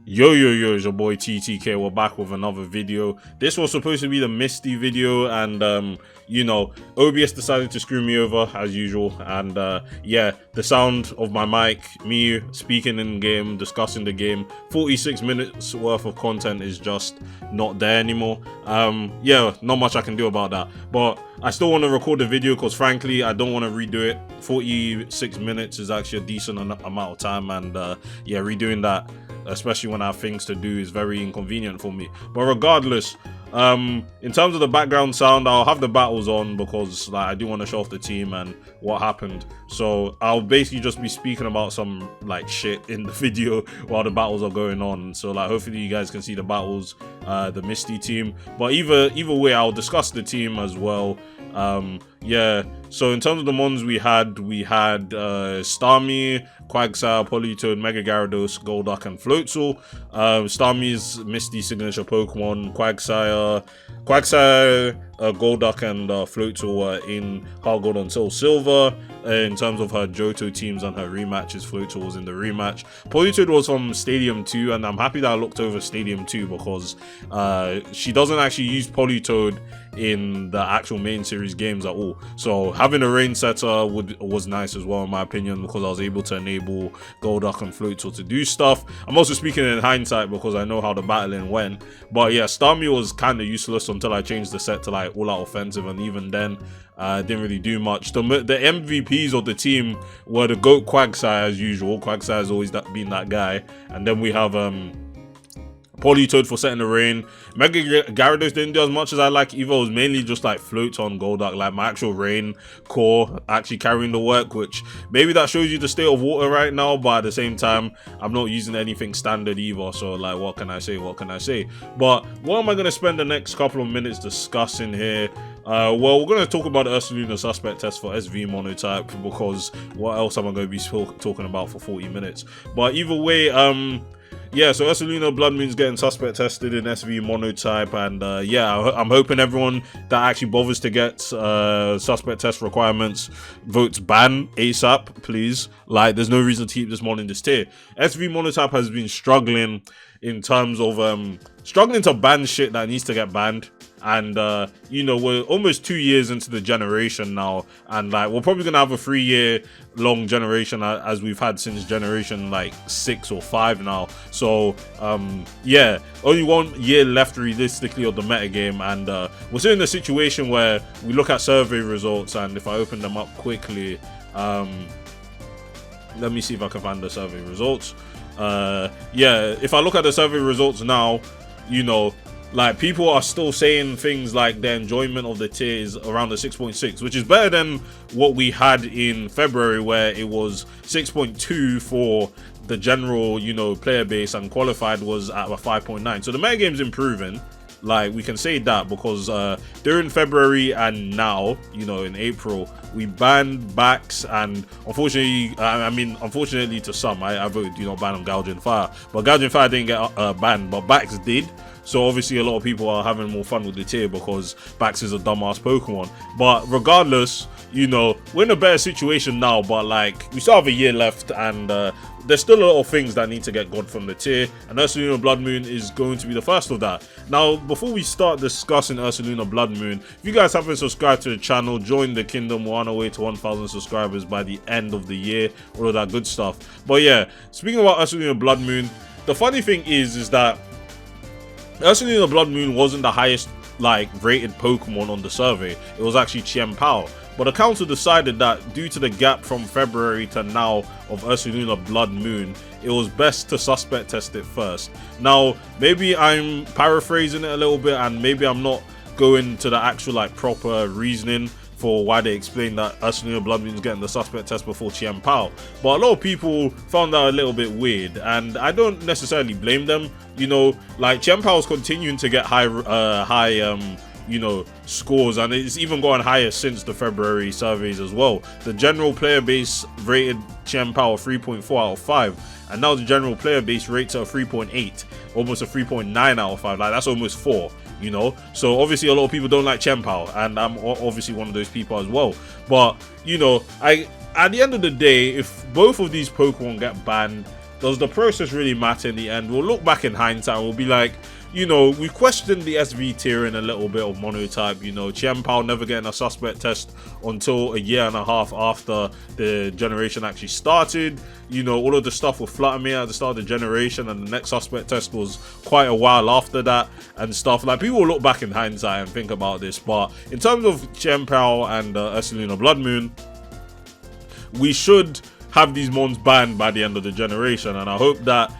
Yo, it's your boy TTK. We're back with another video. This was supposed to be the Misty video, and you know, OBS decided to screw me over as usual. And yeah, the sound of my mic, me speaking in game, discussing the game, 46 minutes worth of content is just not there anymore. Yeah, not much I can do about that, but I still want to record the video because frankly I don't want to redo it. 46 minutes is actually a decent amount of time, and yeah, redoing that, especially when I have things to do, is very inconvenient for me. But regardless, in terms of the background sound, I'll have the battles on because like I do want to show off the team and what happened. So I'll basically just be speaking about some like shit in the video while the battles are going on. So like hopefully you guys can see the battles, the Misty team. But either way, I'll discuss the team as well. Yeah, so in terms of the mons we had Starmie, Quagsire, Politoed, Mega Gyarados, Golduck, and Floatzel. Starmie's Misty signature Pokemon, Quagsire, Golduck, and Floatzel were in Heart Gold and Soul Silver. In terms of her Johto teams and her rematches, Floatzel was in the rematch. Politoed was from Stadium 2, and I'm happy that I looked over Stadium 2 because she doesn't actually use Politoed in the actual main series games at all. So having a rain setter was nice as well, in my opinion, because I was able to enable Golduck and Floatzel to do stuff. I'm also speaking in hindsight because I know how the battling went. But yeah, Starmie was kind of useless until I changed the set to like all out offensive, and even then didn't really do much. The MVPs of the team were the GOAT Quagsire as usual. Quagsire has always been that guy. And then we have Politoed for setting the rain. Mega Gyarados didn't do as much as I like either. It was mainly just like floats on Golduck, like my actual rain core actually carrying the work, which maybe that shows you the state of water right now, but at the same time I'm not using anything standard either, so like what can I say? But what am I going to spend the next couple of minutes discussing here? Well, we're going to talk about the Ursaluna suspect test for SV Monotype, because what else am I going to be talking about for 40 minutes? But either way, yeah, so Ursaluna Blood Moon's getting suspect tested in SV Monotype, and yeah, I'm hoping everyone that actually bothers to get suspect test requirements votes ban ASAP, please. Like, there's no reason to keep this mon in this tier. SV Monotype has been struggling in terms of struggling to ban shit that needs to get banned. And you know, we're almost 2 years into the generation now, and like we're probably gonna have a 3-year long generation as we've had since generation like 6 or 5 now. So yeah, only 1 year left realistically of the metagame, and we're still in a situation where we look at survey results, and if I open them up quickly, let me see if I can find the survey results. Yeah, if I look at the survey results now, you know, like people are still saying things like their enjoyment of the tier is around the 6.6, which is better than what we had in February, where it was 6.2 for the general, you know, player base, and qualified was at a 5.9. So the metagame's improving. Like, we can say that because during February and now, you know, in April, we banned backs, and unfortunately, I mean, unfortunately to some, I voted do not ban on Gouging Fire, but Gouging Fire didn't get banned, but backs did. So obviously a lot of people are having more fun with the tier because Bax is a dumbass Pokemon. But regardless, you know, we're in a better situation now, but like we still have a year left, and there's still a lot of things that need to get gone from the tier, and Ursaluna Blood Moon is going to be the first of that. Now, before we start discussing Ursaluna Blood Moon, if you guys haven't subscribed to the channel, join the kingdom. We're on our way to 1,000 subscribers by the end of the year, all of that good stuff. But yeah, speaking about Ursaluna Blood Moon, the funny thing is that Ursaluna Blood Moon wasn't the highest like rated Pokemon on the survey. It was actually Chien-Pao. But the council decided that due to the gap from February to now of Ursaluna Blood Moon, it was best to suspect test it first. Now, maybe I'm paraphrasing it a little bit, and maybe I'm not going to the actual like proper reasoning for why they explained that Ursaluna Blood Moon's getting the suspect test before Chien-Pao. But a lot of people found that a little bit weird, and I don't necessarily blame them. You know, like Chien-Pao's continuing to get high you know, scores, and it's even gone higher since the February surveys as well. The general player base rated Chien-Pao 3.4 out of 5, and now the general player base rates a 3.8, almost a 3.9 out of 5. Like, that's almost 4, you know. So obviously a lot of people don't like Chien-Pao, and I'm obviously one of those people as well. But you know, at the end of the day, if both of these Pokemon get banned, does the process really matter in the end? We'll look back in hindsight and we'll be like, you know, we questioned the SV tiering a little bit of Monotype. You know, Chien-Pao never getting a suspect test until a year and a half after the generation actually started. You know, all of the stuff with Fluttermere at the start of the generation, and the next suspect test was quite a while after that and stuff. Like, people will look back in hindsight and think about this, but in terms of Chien-Pao and Ursaluna Blood Moon, we should have these mons banned by the end of the generation, and I hope that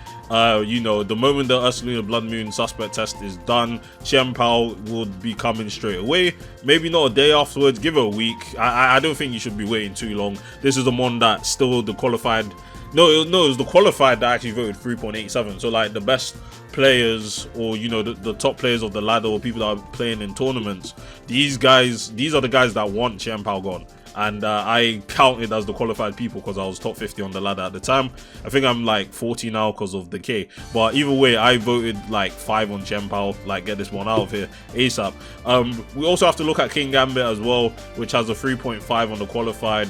you know, the moment the Ursaluna Blood Moon suspect test is done, Chien-Pao would be coming straight away. Maybe not a day afterwards, give it a week. I don't think you should be waiting too long. This is the one that still the qualified, no, it was the qualified that actually voted 3.87. So like the best players, or you know, the top players of the ladder, or people that are playing in tournaments, these are the guys that want Chien-Pao gone. And I counted as the qualified people because I was top 50 on the ladder at the time. I think I'm like 40 now because of the K. But either way, I voted like 5 on Chien-Pao. Like, get this one out of here ASAP. We also have to look at King Gambit as well, which has a 3.5 on the qualified,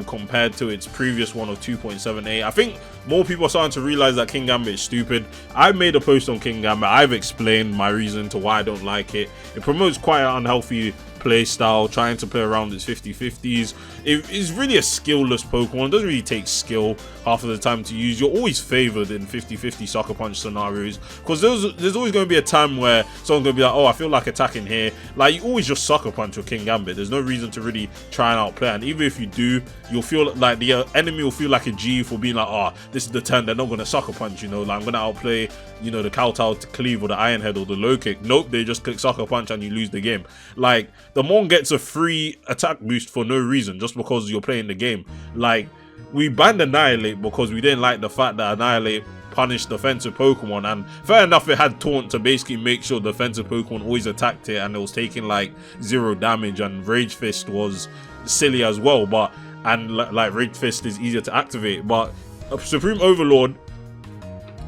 compared to its previous one of 2.78. I think more people are starting to realize that King Gambit is stupid. I made a post on King Gambit. I've explained my reason to why I don't like it. It promotes quite an unhealthy play style, trying to play around its 50-50s. It is really a skillless Pokemon. It doesn't really take skill half of the time to use. You're always favored in 50-50 Sucker Punch scenarios, because there's always going to be a time where someone's going to be like, oh, I feel like attacking here. Like, you always just Sucker Punch with King Gambit. There's no reason to really try and outplay, and even if you do, you'll feel like the enemy will feel like a G for being like, oh, this is the turn, they're not going to Sucker Punch, you know, like I'm going to outplay, you know, the Kowtow to Cleave or the Iron Head or the Low Kick. Nope, they just click Sucker Punch and you lose the game. Like, the Mon gets a free attack boost for no reason, just because you're playing the game. Like, we banned Annihilate because we didn't like the fact that Annihilate punished defensive Pokemon, and fair enough, it had Taunt to basically make sure defensive Pokemon always attacked it and it was taking like 0 damage, and Rage Fist was silly as well, but like Rage Fist is easier to activate. But Supreme Overlord,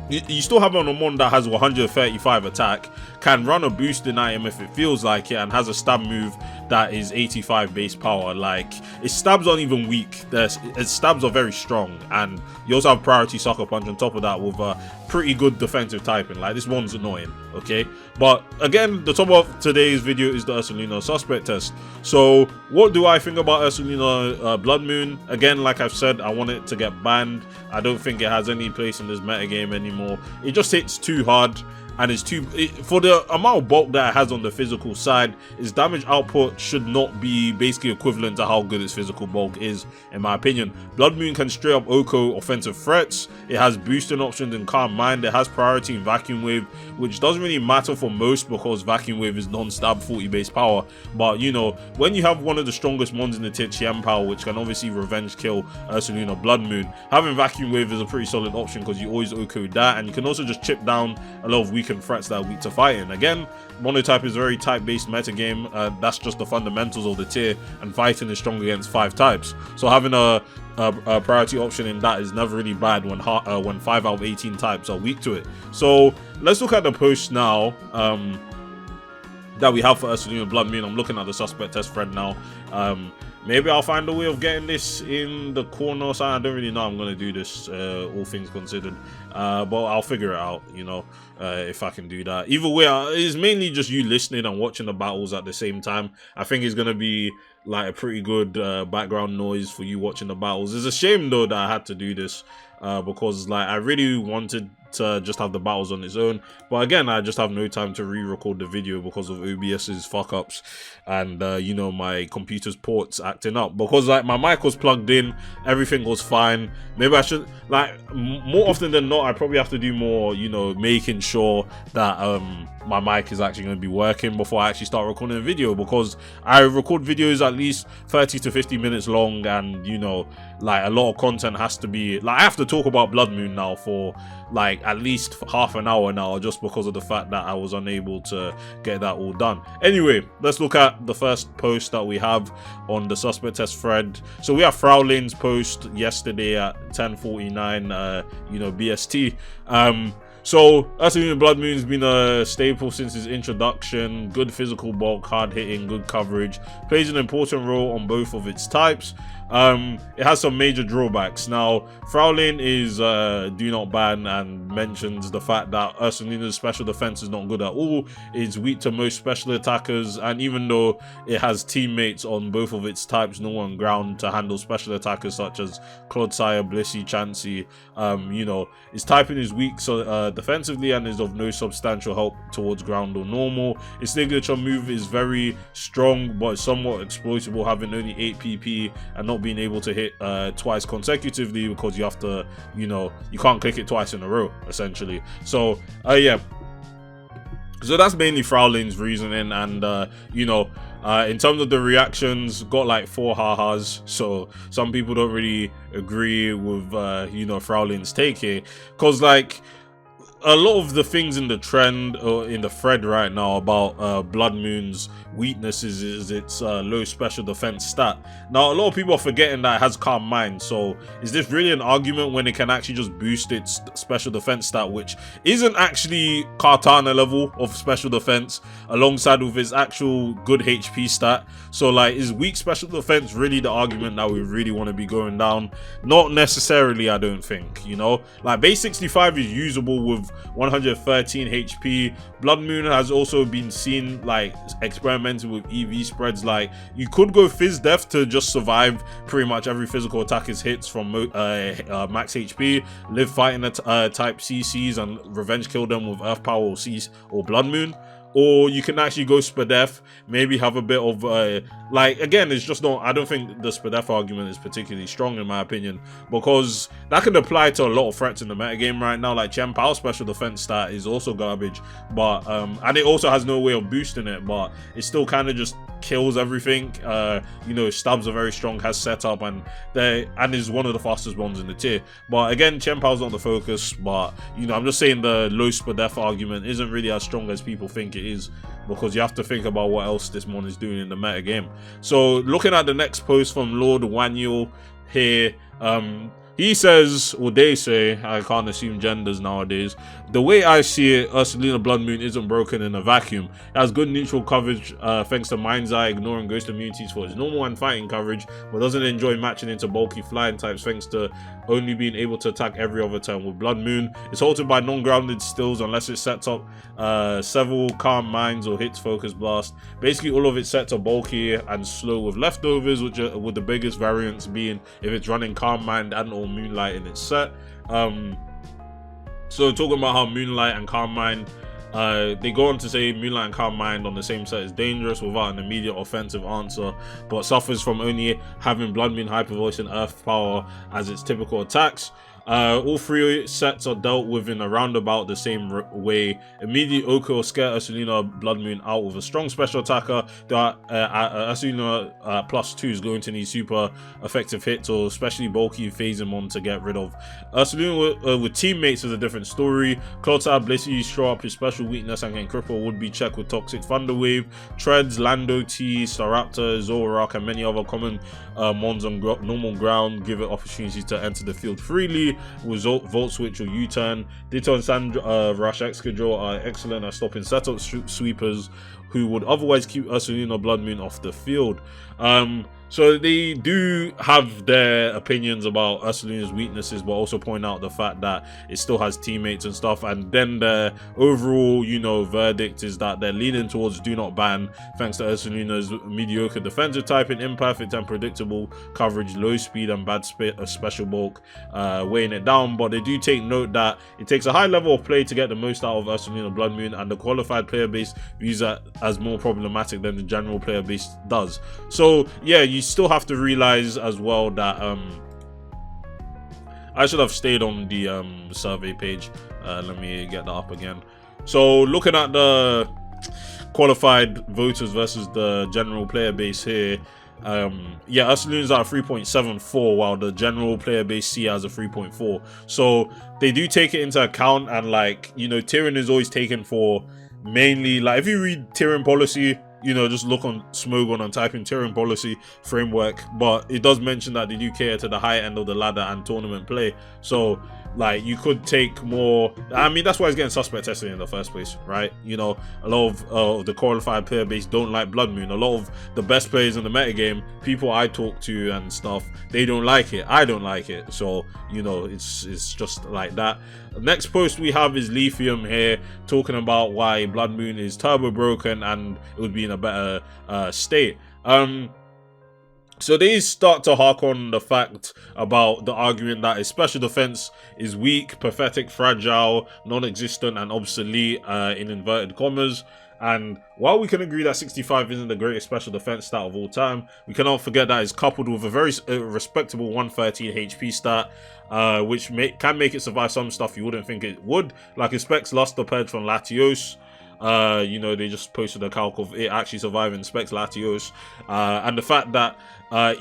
you still have on a Mon that has 135 attack, can run a boosting item if it feels like it, and has a stab move that is 85 base power. Like, its stabs aren't even weak, its stabs are very strong, and you also have priority Sucker Punch on top of that with a pretty good defensive typing. Like, this one's annoying, okay? But again, the top of today's video is the Ursaluna suspect test. So what do I think about Ursaluna Blood Moon? Again, like I've said, I want it to get banned. I don't think it has any place in this metagame anymore. It just hits too hard, and it's too, for the amount of bulk that it has on the physical side, its damage output should not be basically equivalent to how good its physical bulk is, in my opinion. Blood Moon can straight up OHKO offensive threats. It has boosting options in Calm Mind. It has priority in Vacuum Wave, which doesn't really matter for most because Vacuum Wave is non-stab 40 base power. But you know, when you have one of the strongest mons in the tier, Chien-Pao, which can obviously revenge kill Ursaluna Blood Moon, having Vacuum Wave is a pretty solid option because you always OHKO that, and you can also just chip down a lot of weakened threats that are weak to fighting. Again, Monotype is a very type-based metagame. That's just the fundamentals of the tier, and fighting is strong against 5 types. So having a priority option in that is never really bad when 5 out of 18 types are weak to it. So let's look at the post now that we have for Ursaluna Blood Moon. I'm looking at the suspect test thread now. Maybe I'll find a way of getting this in the corner or something. I don't really know how I'm going to do this, all things considered. But I'll figure it out, you know, if I can do that. Either way, it's mainly just you listening and watching the battles at the same time. I think it's going to be like a pretty good background noise for you watching the battles. It's a shame, though, that I had to do this because, like, I really wanted to just have the battles on its own, but again, I just have no time to re-record the video because of OBS's fuck-ups and you know, my computer's ports acting up, because like my mic was plugged in, everything was fine. Maybe I should, like, more often than not, I probably have to do more, you know, making sure that my mic is actually going to be working before I actually start recording a video, because I record videos at least 30 to 50 minutes long, and you know, like, a lot of content has to be, like, I have to talk about Blood Moon now for like at least half an hour now, just because of the fact that I was unable to get that all done. Anyway, let's look at the first post that we have on the suspect test thread. So we have Frowlane's post yesterday at 10:49 you know, BST. So Ursaluna Blood Moon has been a staple since its introduction. Good physical bulk, hard hitting, good coverage, plays an important role on both of its types. it has some major drawbacks. Now, Frowlin is do not ban and mentions the fact that Ursaluna's special defense is not good at all. It's weak to most special attackers, and even though it has teammates on both of its types, normal and ground, to handle special attackers such as Clodsire, Blissey, Chansey, you know, its typing is weak so defensively and is of no substantial help towards ground or normal. Its signature move is very strong but somewhat exploitable, having only 8 PP and not being able to hit twice consecutively, because you have to, you know, you can't click it twice in a row essentially. So yeah, so that's mainly Frowlin's reasoning. And you know, in terms of the reactions, got like 4 ha-has, so some people don't really agree with you know, Frowlin's take here, because like a lot of the things in the trend or in the thread right now about Blood Moon's weaknesses is its low special defense stat. Now, a lot of people are forgetting that it has Calm Mind, so is this really an argument when it can actually just boost its special defense stat, which isn't actually Kartana level of special defense, alongside with its actual good HP stat? So like, is weak special defense really the argument that we really want to be going down? Not necessarily, I don't think, you know. Like, base 65 is usable with 113 HP. Blood Moon has also been seen like experimenting with EV spreads. Like, you could go Fizz Death to just survive pretty much every physical attacker's hits from max HP, live fighting type CCs and revenge kill them with Earth Power or C or Blood Moon. Or you can actually go Spadef, maybe have a bit of like, again, it's just not, I don't think the Spadef argument is particularly strong in my opinion, because that could apply to a lot of threats in the metagame right now. Like Chen Pao's special defense stat is also garbage, but and it also has no way of boosting it, but it still kind of just kills everything. You know, stabs are very strong, has setup, and is one of the fastest ones in the tier. But again, Chen Pao's not the focus, but you know, I'm just saying the low Spadef argument isn't really as strong as people think it is, because you have to think about what else this mon is doing in the meta game. So looking at the next post from Lord Wanyul here, he says, or they say, I can't assume genders nowadays, the way I see it, Ursaluna Blood Moon isn't broken in a vacuum. It has good neutral coverage thanks to Mind's Eye, ignoring ghost immunities for its normal and fighting coverage, but doesn't enjoy matching into bulky flying types thanks to only being able to attack every other turn with Blood Moon. It's halted by non-grounded stills unless it sets up several Calm Minds or hits Focus Blast. Basically all of its sets are bulky and slow with leftovers, which are, with the biggest variance being if it's running Calm Mind and or Moonlight in its set. So talking about how Moonlight and Calm Mind, they go on to say Moonlight and Calm Mind on the same set is dangerous without an immediate offensive answer, but suffers from only having Blood Moon, Hyper Voice, and Earth Power as its typical attacks. All 3 sets are dealt with in a roundabout the same way. Immediate Oko or scare Ursaluna Blood Moon out with a strong special attacker. Ursaluna +2 is going to need super effective hits or especially bulky Phazemon to get rid of. Ursaluna with teammates is a different story. Clodsire, Blissey show up his special weakness and can cripple would be checked with Toxic Thunder Wave. Treads, Lando T, Staraptor, Zoroark, and many other common mons on normal ground give it opportunities to enter the field freely with Volt Switch or U-Turn. Ditto and Sand Rush Excadrill are excellent at stopping setup sweepers who would otherwise keep Ursaluna Blood Moon off the field. So they do have their opinions about Ursaluna's weaknesses, but also point out the fact that it still has teammates and stuff. And then the overall, you know, verdict is that they're leaning towards do not ban, thanks to Ursaluna's mediocre defensive typing, imperfect and predictable coverage, low speed, and bad special bulk, weighing it down. But they do take note that it takes a high level of play to get the most out of Ursaluna Blood Moon, and the qualified player base views that as more problematic than the general player base does. So yeah, you still have to realize as well that I should have stayed on the survey page. Let me get that up again. So looking at the qualified voters versus the general player base here, yeah, Ursaluna's at a 3.74 while the general player base see as a 3.4. So they do take it into account, and like, you know, tiering is always taken for mainly, like, if you read tiering policy, you know, just look on Smogon and type in tiering policy framework, but it does mention that they do cater to the high end of the ladder and tournament play. So like you could take more. I mean, that's why it's getting suspect testing in the first place, right? You know, a lot of the qualified player base don't like Blood Moon. A lot of the best players in the metagame, people I talk to and stuff, they don't like it. I don't like it. So, you know, it's just like that. Next post we have is Lithium here talking about why Blood Moon is turbo broken and it would be in a better state. So they start to hark on the fact about the argument that his special defense is weak, pathetic, fragile, non-existent, and obsolete in inverted commas. And while we can agree that 65 isn't the greatest special defense stat of all time, we cannot forget that it's coupled with a very respectable 113 HP stat, which can make it survive some stuff you wouldn't think it would, like it specs Luster Purge from Latios. You know, they just posted a calc of it actually surviving specs Latios, and the fact that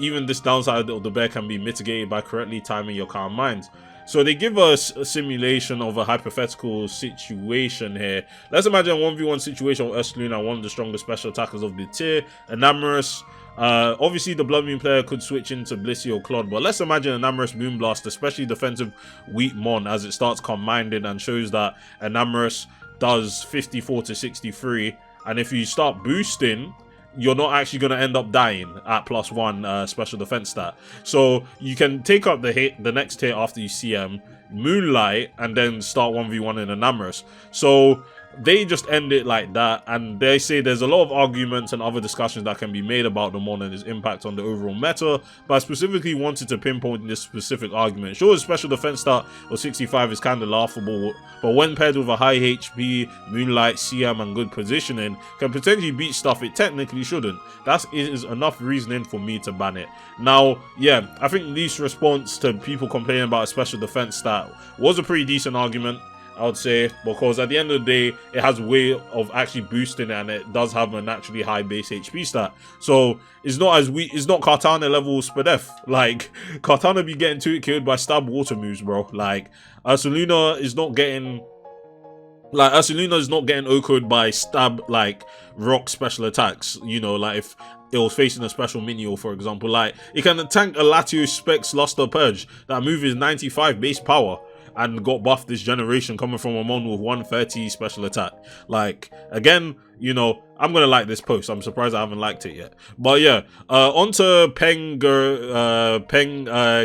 even this downside of the bear can be mitigated by correctly timing your calm mind. So they give us a simulation of a hypothetical situation here. Let's imagine a 1v1 situation with Ursaluna, one of the strongest special attackers of the tier, Enamorous. Obviously the Blood Moon player could switch into Blissey or Claude, but let's imagine Enamorous Moonblast, especially defensive weak Mon, as it starts commanded and shows that Enamorous does 54 to 63, and if you start boosting, you're not actually going to end up dying at +1 special defense stat. So you can take up the next hit after you CM, Moonlight, and then start 1v1 in Enamorous. So they just end it like that, and they say there's a lot of arguments and other discussions that can be made about the Mon and its impact on the overall meta, but I specifically wanted to pinpoint this specific argument. Sure, his special defense stat of 65 is kind of laughable, but when paired with a high HP, Moonlight, CM, and good positioning, can potentially beat stuff it technically shouldn't. That is enough reasoning for me to ban it. Now, yeah, I think Leaf's response to people complaining about a special defense stat was a pretty decent argument, I would say, because at the end of the day, it has a way of actually boosting it, and it does have a naturally high base HP stat. So it's not as weak, it's not Kartana level Spadef. Like, Kartana be getting to it killed by stab water moves, bro. Like, Ursaluna is not getting OHKO'd by stab, like, rock special attacks. You know, like if it was facing a special Minior, for example. Like, it can tank a Latios Specs Luster Purge. That move is 95 base power and got buffed this generation, coming from a Mon with 130 special attack. Like, again, you know, I'm gonna like this post. I'm surprised I haven't liked it yet. But yeah, onto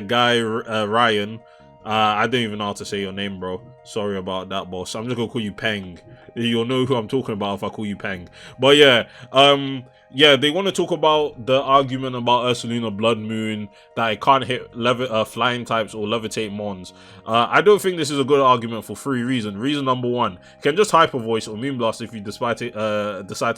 Guy Ryan. I don't even know how to say your name, bro. Sorry about that, boss. I'm just gonna call you Peng. You'll know who I'm talking about if I call you Peng. But yeah, yeah, they want to talk about the argument about Ursaluna Blood Moon, that it can't hit flying types or levitate Mons. I don't think this is a good argument for 3 reasons. Reason number 1, you can just Hyper Voice or Moonblast if you decide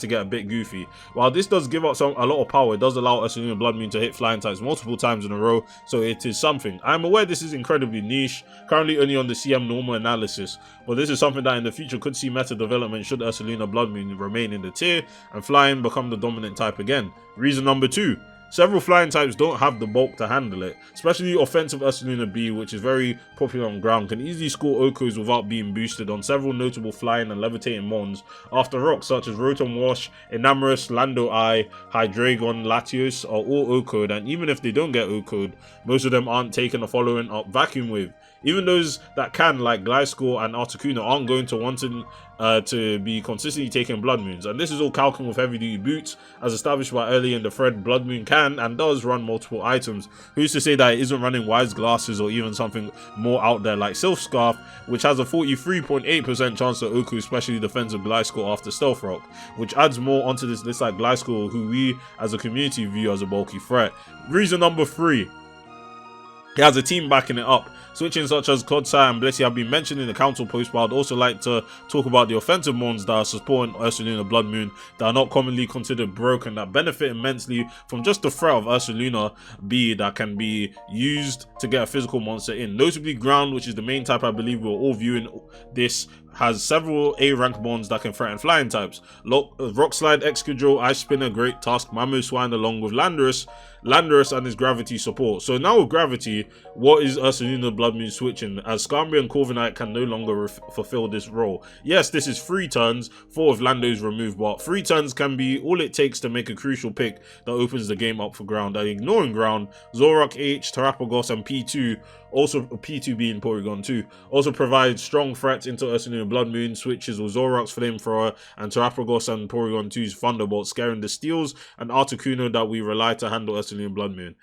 to get a bit goofy. While this does give up a lot of power, it does allow Ursaluna Blood Moon to hit flying types multiple times in a row, so it is something. I'm aware this is incredibly niche, currently only on the CM normal analysis, but this is something that in the future could see meta development should Ursaluna Blood Moon remain in the tier and flying become the dominant type again. Reason number 2, several flying types don't have the bulk to handle it, especially offensive Ursaluna-B, which is very popular on ground, can easily score OHKOs without being boosted on several notable flying and levitating Mons after rocks such as Rotom Wash, Enamorous, Lando Eye, Hydreigon, Latios are all OHKO'd, and even if they don't get OHKO'd, most of them aren't taking a following up Vacuum Wave. Even those that can, like Gliscor and Articuno, aren't going to want to be consistently taking Blood Moons. And this is all calculated with heavy duty boots, as established by early in the thread. Blood Moon can and does run multiple items. Who's to say that it isn't running Wise Glasses or even something more out there like Sylph Scarf, which has a 43.8% chance to OHKO, especially defensive Gliscor after Stealth Rock, which adds more onto this list like Gliscor, who we as a community view as a bulky threat. Reason number 3, he has a team backing it up. Switching such as Clodsire and Blissey have been mentioned in the council post, but I'd also like to talk about the offensive Mons that are supporting Ursaluna Blood Moon that are not commonly considered broken, that benefit immensely from just the threat of Ursaluna-B that can be used to get a physical monster in. Notably Ground, which is the main type I believe we're all viewing this, has several A-rank Mons that can threaten flying types. Rock Slide, Excadrill, Ice Spinner, Great Tusk, Mamoswine, along with Landorus and his Gravity support. So now with Gravity, what is Ursaluna Blood Moon switching, as Skarmory and Corviknight can no longer fulfill this role? Yes, this is 3 turns, 4 if Lando's removed, but 3 turns can be all it takes to make a crucial pick that opens the game up for Ground. And ignoring Ground, Zoroark H, Terapagos and P2 Also P2 being Porygon 2. Also provides strong threats into Ursaluna Blood Moon, switches with Zoroark's Flamethrower and Terapagos and Porygon 2's Thunderbolt, scaring the Steels and Articuno that we rely to handle Ursaluna Blood Moon.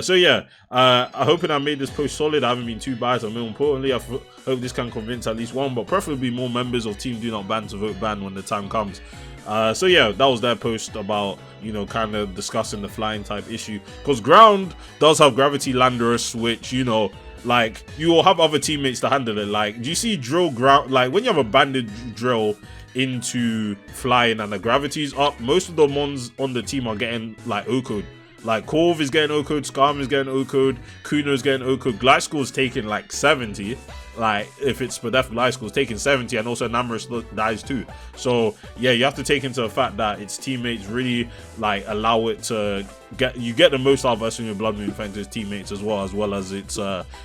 So yeah, I hoping I made this post solid. I haven't been too biased, and more importantly, I hope this can convince at least one, but preferably more members of Team Do Not Ban to vote ban when the time comes. So yeah, that was their post about, you know, kind of discussing the flying type issue, because ground does have Gravity Landorus, which, you know, like, you will have other teammates to handle it. Like, do you see drill ground? Like, when you have a banded drill into flying and the gravity's up, most of the mons on the team are getting like O-code. Like, Corv is getting O-code, Skarm is getting O-code, Kuno is getting O-code, Gliscor's taking like 70. Like, if it's Spadef, Gliscor's taking 70, and also Namorous dies too. So yeah, you have to take into the fact that its teammates really like allow it to get the most out of us in your Blood Moon thanks to its teammates as well as its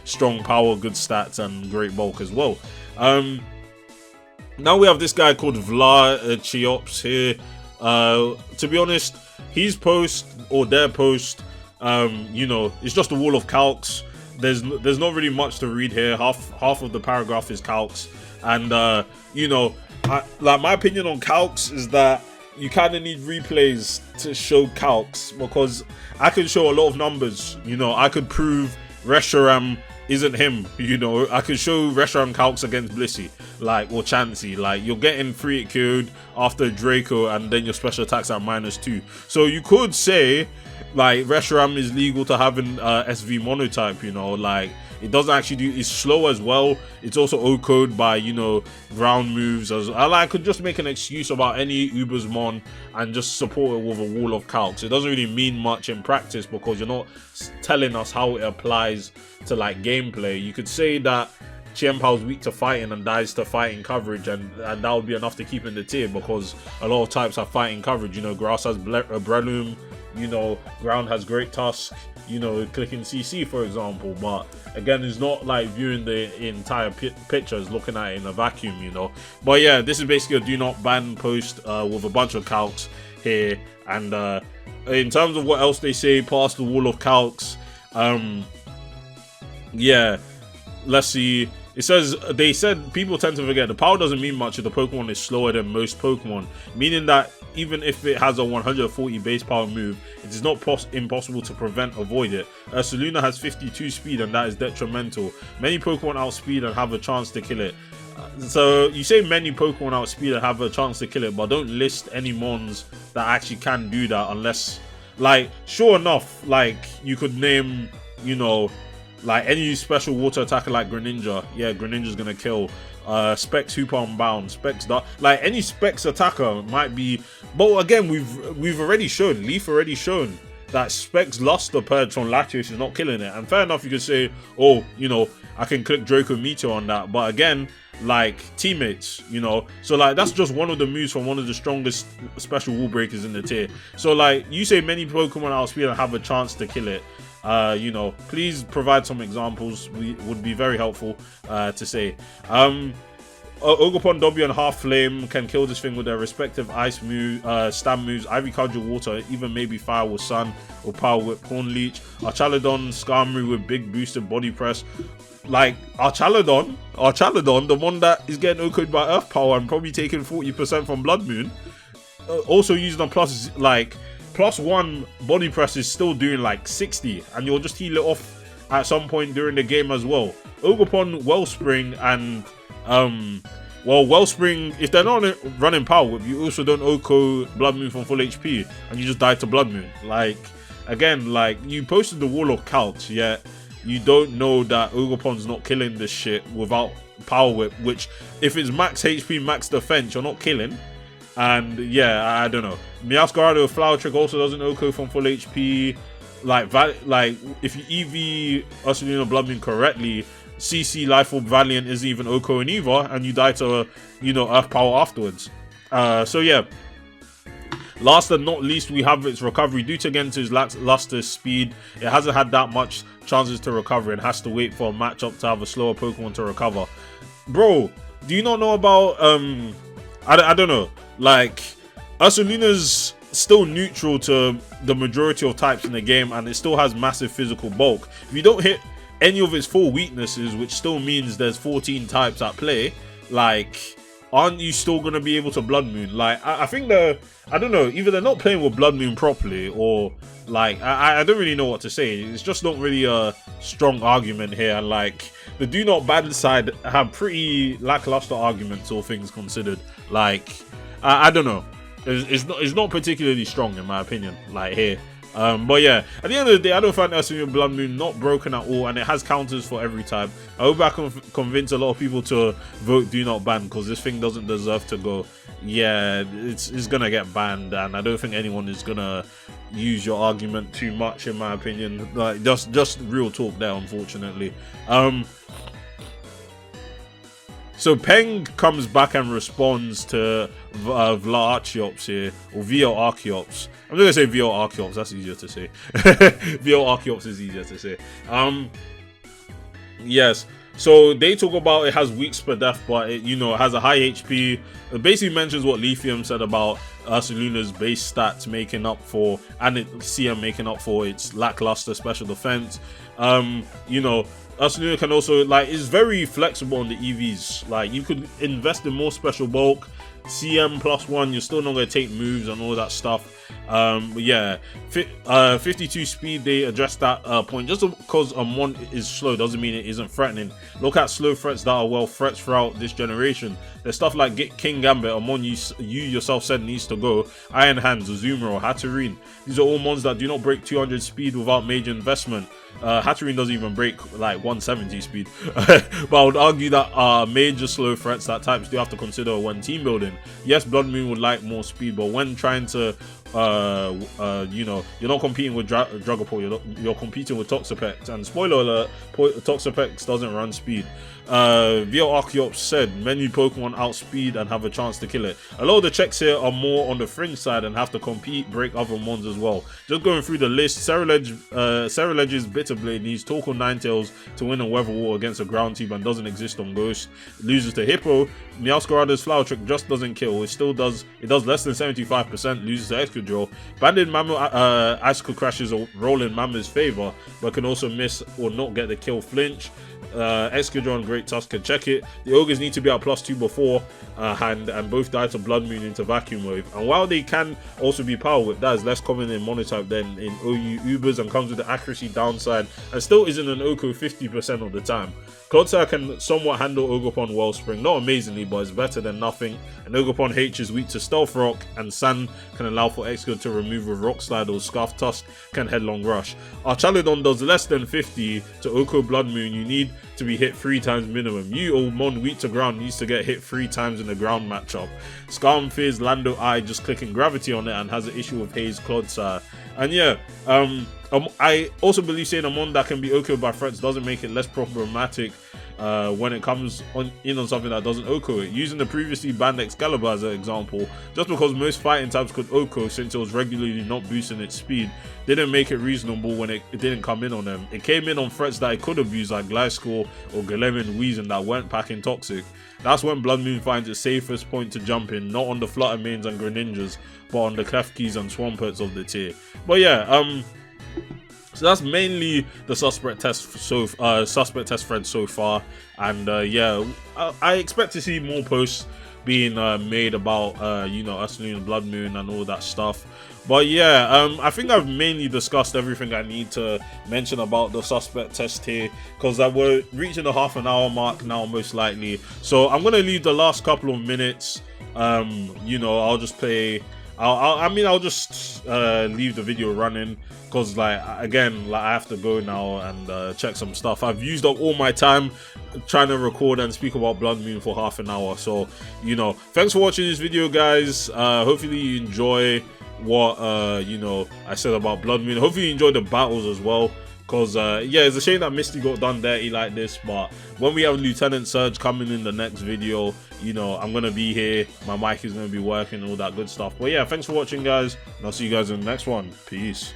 strong power, good stats, and great bulk as well. Now we have this guy called Vla Chiops here. To be honest, his post or their post, you know, it's just a wall of calcs. There's not really much to read here. Half of the paragraph is calcs, and you know, like, my opinion on calcs is that you kind of need replays to show calcs, because I can show a lot of numbers. You know, I could prove Reshiram isn't him. You know, I could show Reshiram calcs against Blissey, like, or Chansey. Like, you're getting 3-hit killed after Draco, and then your special attacks at -2. So you could say, like, Reshiram is legal to have an SV monotype, you know, like, it doesn't actually do, it's slow as well. It's also O-code by, you know, ground moves. I could just make an excuse about any Uber's mon and just support it with a wall of calcs. It doesn't really mean much in practice, because you're not telling us how it applies to, like, gameplay. You could say that Chien-Pao's weak to fighting and dies to fighting coverage, and that would be enough to keep in the tier, because a lot of types have fighting coverage. You know, Grass has Breloom, you know, Ground has Great Tusk, you know, clicking CC for example. But again, it's not like viewing the entire picture, as looking at it in a vacuum, you know. But yeah, this is basically a do not ban post with a bunch of calcs here. And in terms of what else they say past the wall of calcs, yeah, let's see. It says, they said people tend to forget the power doesn't mean much if the Pokemon is slower than most Pokemon, meaning that even if it has a 140 base power move, it is not impossible to avoid it. Ursaluna has 52 speed, and that is detrimental. Many Pokemon outspeed and have a chance to kill it. So you say many Pokemon outspeed and have a chance to kill it, but don't list any mons that actually can do that, unless, like, sure enough, like, you could name, you know, like, any special water attacker like Greninja. Yeah, Greninja's gonna kill. Specs Hooper Unbound, Specs Dark, like, any Specs attacker might be. But again, we've already shown, Leaf already shown that Specs Luster Purge from Latios is not killing it. And fair enough, you could say, oh, you know, I can click Draco Meteor on that. But again, like, teammates, you know, so like, that's just one of the moves from one of the strongest special wall breakers in the tier. So like, you say many Pokemon outspeed and have a chance to kill it. You know, please provide some examples. We would be very helpful to say. Ogerpon, W, and Half Flame can kill this thing with their respective ice move, stab moves, Ivy Cudgel Water, even maybe Fire with Sun or Power Whip, Horn Leech, Archaladon, Skarmory with big boosted body press. Like, Archaladon, the one that is getting O-code by Earth Power and probably taking 40% from Blood Moon, also using a +1 body press is still doing like 60, and you'll just heal it off at some point during the game as well. Ogerpon, Wellspring, and well, Wellspring, if they're not running Power Whip, you also don't OHKO Blood Moon from full HP, and you just die to Blood Moon. Like, again, like, you posted the wall of calcs, yet you don't know that Ogerpon's not killing this shit without Power Whip, which, if it's max HP, max defense, you're not killing. And yeah, I don't know. Meowscarada with Flower Trick also doesn't OHKO from full HP. Like, if you EV Ursaluna Blood Moon correctly, CC Life Orb Valiant isn't even OHKO in either, and you die to, you know, Earth Power afterwards. So yeah. Last but not least, we have its recovery. Due to again to its luster speed, it hasn't had that much chances to recover and has to wait for a matchup to have a slower Pokemon to recover. Bro, do you not know about I don't know, like, Ursaluna's still neutral to the majority of types in the game, and it still has massive physical bulk. If you don't hit any of its 4 weaknesses, which still means there's 14 types at play, like, aren't you still gonna be able to Blood Moon? Like, I think I don't know, either they're not playing with Blood Moon properly, or like, I don't really know what to say. It's just not really a strong argument here. And like, the do not ban side have pretty lackluster arguments, all things considered. Like, I don't know. It's not particularly strong in my opinion, like here. But yeah, at the end of the day, I don't find Ursaluna Blood Moon not broken at all, and it has counters for every type. I hope I can convince a lot of people to vote do not ban, because this thing doesn't deserve to go. Yeah, it's gonna get banned, and I don't think anyone is gonna use your argument too much, in my opinion. Like, just real talk there, unfortunately. So Peng comes back and responds to Vla Archeops here, or VO Archeops. I'm not gonna say VO Archeops, that's easier to say. VO Archeops is easier to say. Yes. So they talk about it has weak spadef, but it, you know, it has a high HP. It basically mentions what Lithium said about Ursaluna's base stats making up for, and CM making up for its lackluster special defense. You know, Ursaluna can also, like, is very flexible on the EVs. Like, you could invest in more special bulk, CM +1, you're still not going to take moves and all that stuff. But yeah, 52 speed, they address that point. Just because a mon is slow doesn't mean it isn't threatening. Look at slow threats that are well threats throughout this generation. There's stuff like King Gambit, a mon you yourself said needs to go, Iron Hands, Azumarill, or Hatterene. These are all mons that do not break 200 speed without major investment. Hatterene doesn't even break like 170 speed. But I would argue that major slow threats that types do have to consider when team building. Yes, Blood Moon would like more speed, but when trying to you know, you're not competing with Dragapult, you're competing with Toxapex, and spoiler alert, Toxapex doesn't run speed. VO Archeops said many Pokemon outspeed and have a chance to kill it. A lot of the checks here are more on the fringe side and have to compete, break other mons as well. Just going through the list, Cerulege's Bitterblade needs Torkoal Ninetales to win a Weather War against a ground team and doesn't exist on Ghost. It loses to Hippo. Meowscarada's Flower Trick just doesn't kill. It does less than 75%, loses to Excadrill. Banded Mammoth Icicle crashes a roll in Mammoth's favor, but can also miss or not get the kill flinch. Excadrill and Great Tusk can check it. The Ogres need to be at +2 before hand, and both die to Blood Moon into Vacuum Wave. And while they can also be Power Whip, that is less common in Monotype than in OU Ubers and comes with the accuracy downside and still isn't an Oko 50% of the time. Clodsire can somewhat handle Ogerpon Wellspring, not amazingly, but it's better than nothing. And Ogerpon H is weak to Stealth Rock, and Sand can allow for Excadrill to remove with Rock Slide, or Scarf Tusk can Headlong Rush. Archaludon does less than 50 to Oko Blood Moon. You need to be hit 3 times minimum. You, old mon weak to ground, needs to get hit 3 times in the ground matchup. Scarm fears Lando Eye just clicking gravity on it and has an issue with Haze Clodsire. And yeah, I also believe saying a mon that can be OKO'd by threats doesn't make it less problematic when it comes on something that doesn't OKO it. Using the previously banned Excalibur as an example, just because most fighting types could OKO since it was regularly not boosting its speed, didn't make it reasonable when it didn't come in on them. It came in on threats that it could have used, like Gliscor or Golem and Weezing, that weren't packing Toxic. That's when Blood Moon finds its safest point to jump in, not on the Fluttermanes and Greninjas, but on the Klefkis and Swamperts of the tier. But yeah, so that's mainly the suspect test thread so far, and yeah, I expect to see more posts being made about you know, Ursaluna Blood Moon and all that stuff. But yeah, I think I've mainly discussed everything I need to mention about the suspect test here, because we're reaching the half an hour mark now, most likely. So I'm gonna leave the last couple of minutes. You know, I'll just play. I'll just leave the video running, because like, again, like, I have to go now and check some stuff. I've used up all my time trying to record and speak about Blood Moon for half an hour. So, you know, thanks for watching this video, guys. Hopefully you enjoy what you know, I said about Blood Moon. Hopefully you enjoy the battles as well, because yeah, it's a shame that Misty got done dirty like this. But when we have Lieutenant Surge coming in the next video, you know, I'm gonna be here, my mic is gonna be working, all that good stuff. But yeah, thanks for watching, guys, and I'll see you guys in the next one. Peace.